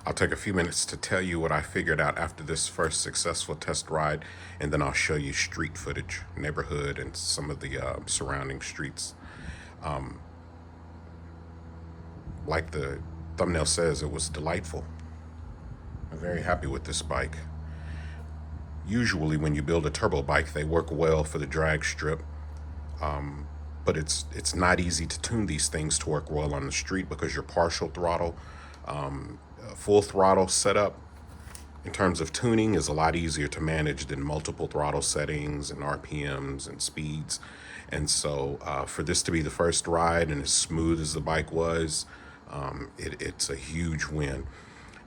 I'll take a few minutes to tell you what I figured out after this first successful test ride, and then I'll show you street footage, neighborhood, and some of the surrounding streets. Like the thumbnail says, it was delightful. I'm very happy with this bike. Usually when you build a turbo bike, they work well for the drag strip, but it's not easy to tune these things to work well on the street because your partial throttle, full throttle setup in terms of tuning is a lot easier to manage than multiple throttle settings and RPMs and speeds. And so for this to be the first ride and as smooth as the bike was, it's a huge win.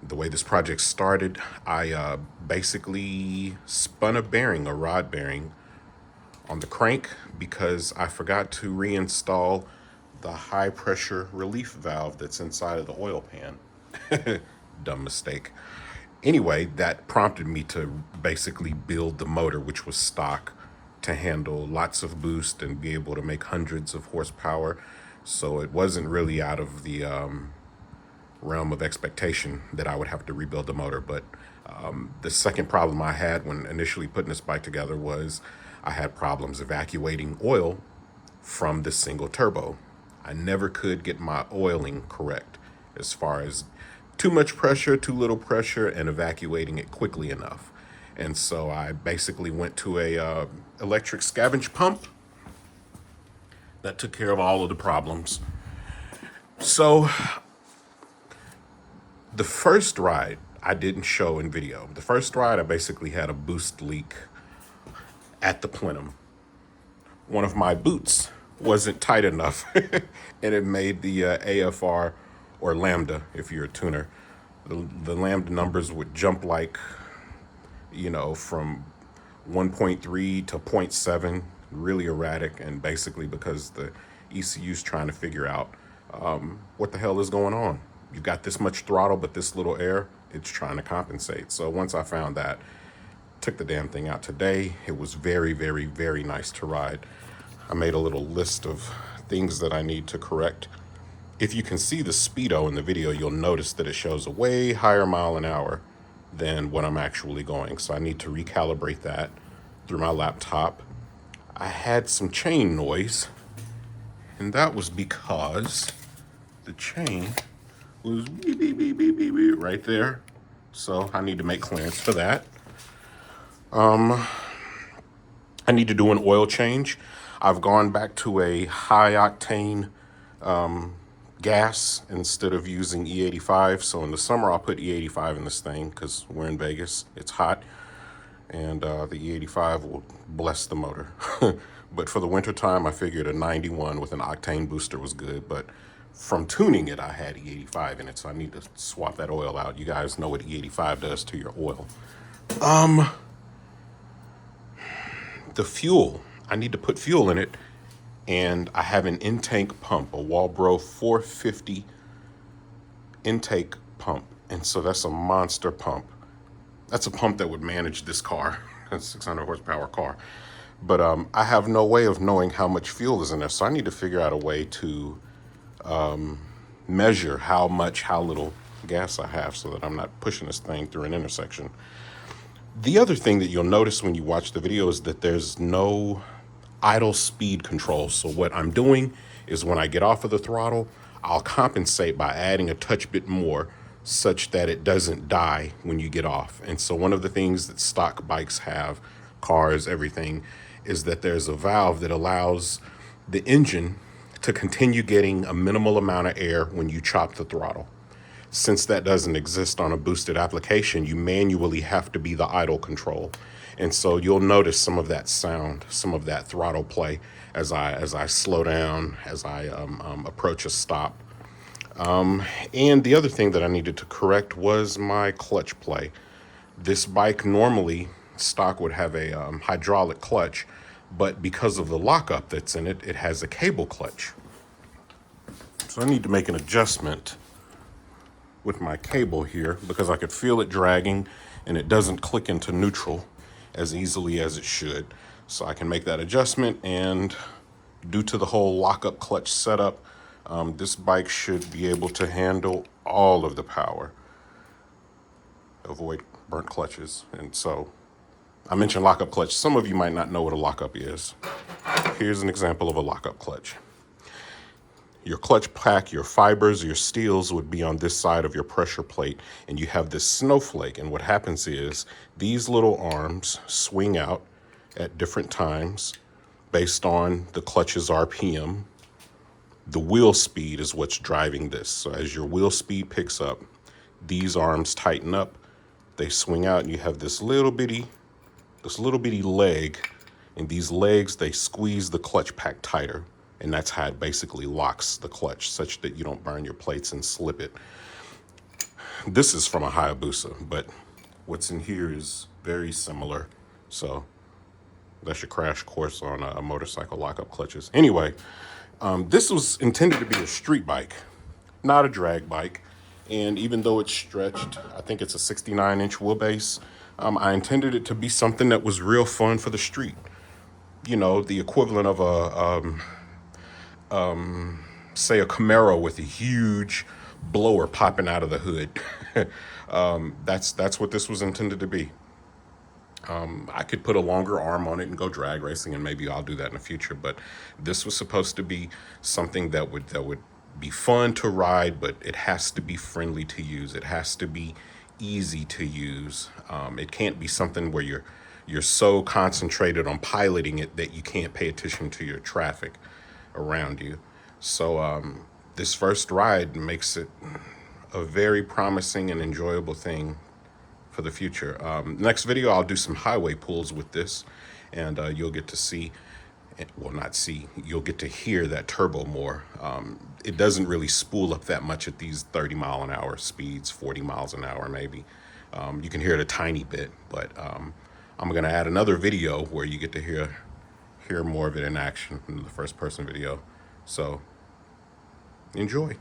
The way this project started, I basically spun a rod bearing on the crank because I forgot to reinstall the high pressure relief valve that's inside of the oil pan. Dumb mistake. Anyway, that prompted me to basically build the motor, which was stock, to handle lots of boost and be able to make hundreds of horsepower. So it wasn't really out of the realm of expectation that I would have to rebuild the motor. But the second problem I had when initially putting this bike together was I had problems evacuating oil from the single turbo. I never could get my oiling correct as far as too much pressure, too little pressure, and evacuating it quickly enough. And so I basically went to a electric scavenge pump that took care of all of the problems. So the first ride I didn't show in video. The first ride I basically had a boost leak at the plenum. One of my boots wasn't tight enough and it made the AFR or lambda, if you're a tuner, the lambda numbers would jump like, from 1.3 to 0.7, really erratic, and basically because the ECU's trying to figure out what the hell is going on. You got this much throttle, but this little air, it's trying to compensate. So once I found that, took the damn thing out today. It was very, very, very nice to ride. I made a little list of things that I need to correct. If you can see the speedo in the video, you'll notice that it shows a way higher mile an hour than what I'm actually going. So I need to recalibrate that through my laptop. I had some chain noise, and that was because the chain was beep, beep, beep, beep, beep, beep, right there. So I need to make clearance for that. I need to do an oil change. I've gone back to a high octane gas instead of using E85. So in the summer, I'll put E85 in this thing because we're in Vegas. It's hot. And the E85 will bless the motor. But for the winter time, I figured a 91 with an octane booster was good. But from tuning it, I had E85 in it. So I need to swap that oil out. You guys know what E85 does to your oil. The fuel, I need to put fuel in it, and I have an intake pump, a Walbro 450 intake pump, and so that's a monster pump. That's a pump that would manage this car, a 600 horsepower car, but I have no way of knowing how much fuel is in there, so I need to figure out a way to measure how little gas I have so that I'm not pushing this thing through an intersection. The other thing that you'll notice when you watch the video is that there's no idle speed control. So what I'm doing is when I get off of the throttle, I'll compensate by adding a touch bit more such that it doesn't die when you get off. And so one of the things that stock bikes have, cars, everything, is that there's a valve that allows the engine to continue getting a minimal amount of air when you chop the throttle. Since that doesn't exist on a boosted application, you manually have to be the idle control. And so you'll notice some of that sound, some of that throttle play as I slow down, as I approach a stop. And the other thing that I needed to correct was my clutch play. This bike normally, stock would have a hydraulic clutch, but because of the lockup that's in it, it has a cable clutch. So I need to make an adjustment with my cable here because I could feel it dragging and it doesn't click into neutral as easily as it should. So I can make that adjustment, and due to the whole lockup clutch setup, this bike should be able to handle all of the power. avoid burnt clutches. And so I mentioned lockup clutch. Some of you might not know what a lockup is. Here's an example of a lockup clutch. Your clutch pack, your fibers, your steels would be on this side of your pressure plate, and you have this snowflake. And what happens is these little arms swing out at different times based on the clutch's RPM. The wheel speed is what's driving this. So as your wheel speed picks up, these arms tighten up, they swing out, and you have this little bitty leg. And these legs, they squeeze the clutch pack tighter. And that's how it basically locks the clutch, such that you don't burn your plates and slip it. This is from a Hayabusa, but what's in here is very similar. So that's your crash course on a motorcycle lockup clutches. Anyway, this was intended to be a street bike, not a drag bike. And even though it's stretched, I think it's a 69-inch wheelbase, I intended it to be something that was real fun for the street. You know, the equivalent of say a Camaro with a huge blower popping out of the hood. That's what this was intended to be. I could put a longer arm on it and go drag racing, and maybe I'll do that in the future. But this was supposed to be something that would be fun to ride, but it has to be friendly to use. It has to be easy to use. It can't be something where you're so concentrated on piloting it that you can't pay attention to your traffic around you. So this first ride makes it a very promising and enjoyable thing for the future. Next video, I'll do some highway pulls with this, and you'll get to see, well, not see, you'll get to hear that turbo more. It doesn't really spool up that much at these 30-mile-an-hour speeds, 40 miles an hour maybe. You can hear it a tiny bit, but I'm gonna add another video where you get to hear more of it in action in the first person video. So enjoy.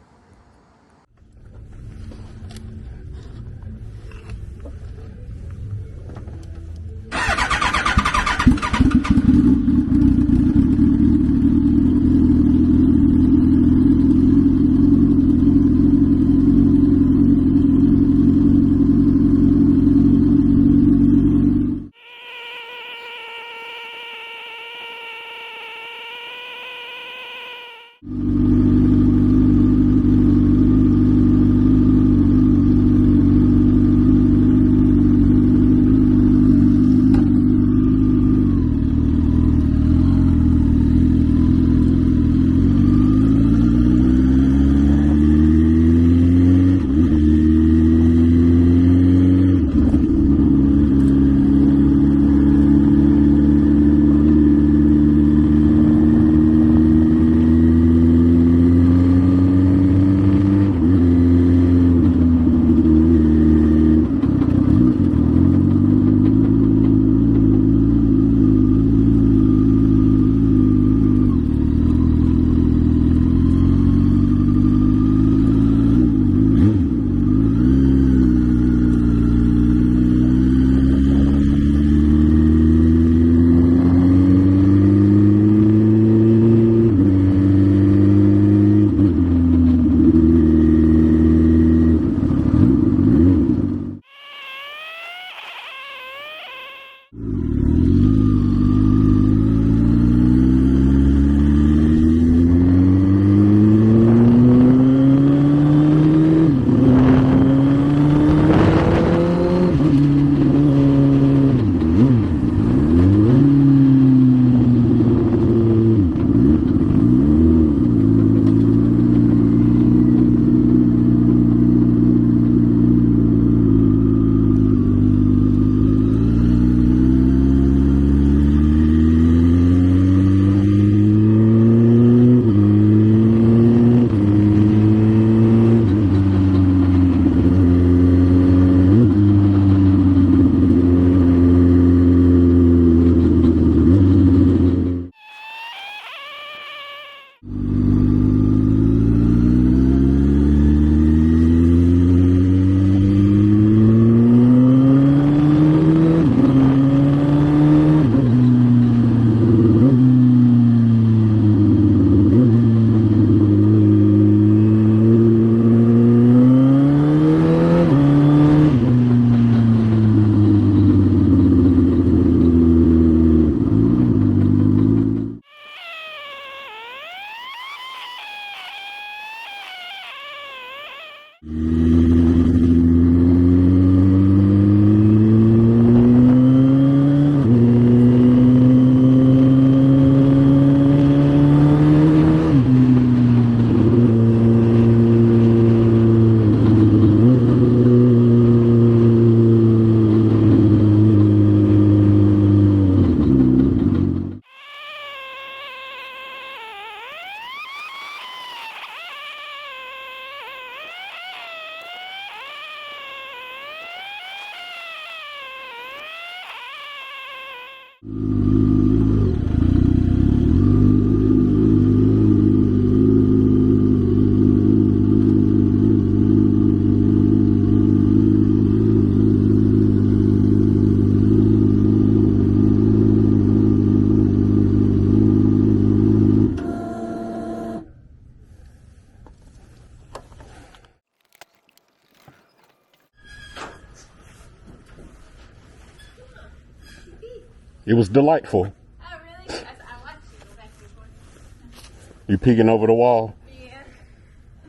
It was delightful. Oh, really? I watched you go back and forth. You peeking over the wall? Yeah.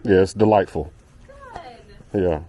Yeah, it's delightful. Good. Yeah.